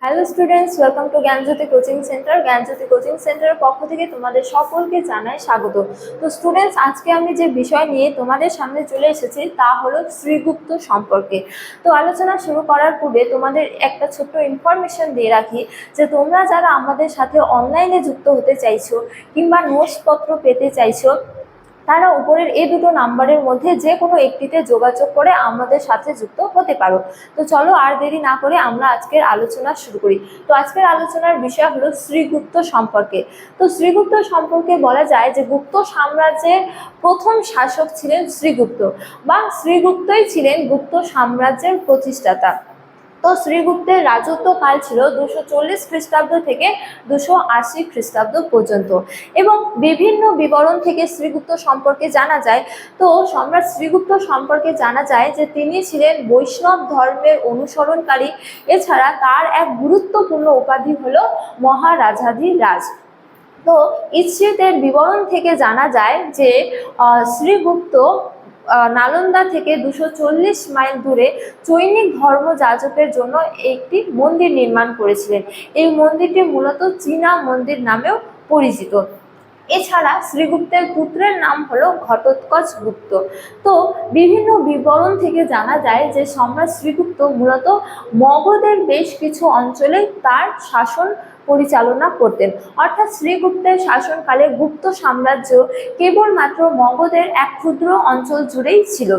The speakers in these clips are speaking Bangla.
Hello students, welcome to Gyanjyoti coaching centre. Gyanjyoti coaching সেন্টারের পক্ষ থেকে তোমাদের সকলকে জানাই স্বাগত। তো স্টুডেন্টস, আজকে আমি যে বিষয় নিয়ে তোমাদের সামনে চলে এসেছি তা হলো শ্রীগুপ্ত সম্পর্কে। তো আলোচনা শুরু করার পূর্বে তোমাদের একটা ছোট্ট ইনফরমেশন দিয়ে রাখি যে তোমরা যারা আমাদের সাথে অনলাইনে যুক্ত হতে চাইছো কিংবা নোটসপত্র পেতে চাইছো, তারা উপরের এই দুটো নাম্বারের মধ্যে যে কোনো একটিতে যোগাযোগ করে আমাদের সাথে যুক্ত হতে পারো। তো চলো আর দেরি না করে আমরা আজকের আলোচনা শুরু করি। তো আজকের আলোচনার বিষয় হলো শ্রীগুপ্ত সম্পর্কে। তো শ্রীগুপ্ত সম্পর্কে বলা যায় যে গুপ্ত সাম্রাজ্যের প্রথম শাসক ছিলেন শ্রীগুপ্ত, বা শ্রীগুপ্তই ছিলেন গুপ্ত সাম্রাজ্যের প্রতিষ্ঠাতা। তো শ্রীগুপ্তের রাজত্বকাল ছিল 240 খ্রিস্টাব্দ থেকে 280 খ্রিস্টাব্দ পর্যন্ত, এবং বিভিন্ন বিবরণ থেকে শ্রীগুপ্ত সম্পর্কে জানা যায়। তো সম্রাট শ্রীগুপ্ত সম্পর্কে জানা যায় যে তিনি ছিলেন বৈষ্ণব ধর্মের অনুসরণকারী। এছাড়া তার এক গুরুত্বপূর্ণ উপাধি হলো মহারাজাধিরাজ। তো ইসিতের বিবরণ থেকে জানা যায় যে শ্রীগুপ্ত নালন্দা থেকে 240 মাইল দূরে চৈনিক ধর্ম যাজকের জন্য একটি মন্দির নির্মাণ করেছিলেন। এই মন্দিরটি মূলত চীনা মন্দির নামেও পরিচিত। এছাড়া শ্রীগুপ্তের পুত্রের নাম হলো ঘটোৎকচ গুপ্ত। তো বিভিন্ন বিবরণ থেকে জানা যায় যে সম্রাট শ্রীগুপ্ত মূলত মগধের বেশ কিছু অঞ্চলে তার শাসন পরিচালনা করতেন। অর্থাৎ শ্রীগুপ্তের শাসনকালে গুপ্ত সাম্রাজ্য কেবলমাত্র মগধের এক ক্ষুদ্র অঞ্চল জুড়েই ছিল।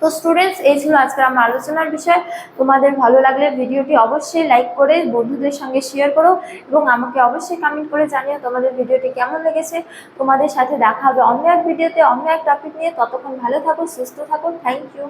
তো স্টুডেন্টস, এই ছিল আজকের আমার আলোচনার বিষয়। তোমাদের ভালো লাগলে ভিডিওটি অবশ্যই লাইক করে বন্ধুদের সঙ্গে শেয়ার করো, এবং আমাকে অবশ্যই কমেন্ট করে জানিও তোমাদের ভিডিওটি কেমন লেগেছে। তোমাদের সাথে দেখা হবে অন্য এক ভিডিওতে, অন্য এক টপিক নিয়ে। ততক্ষণ ভালো থাকো, সুস্থ থাকো। Thank you.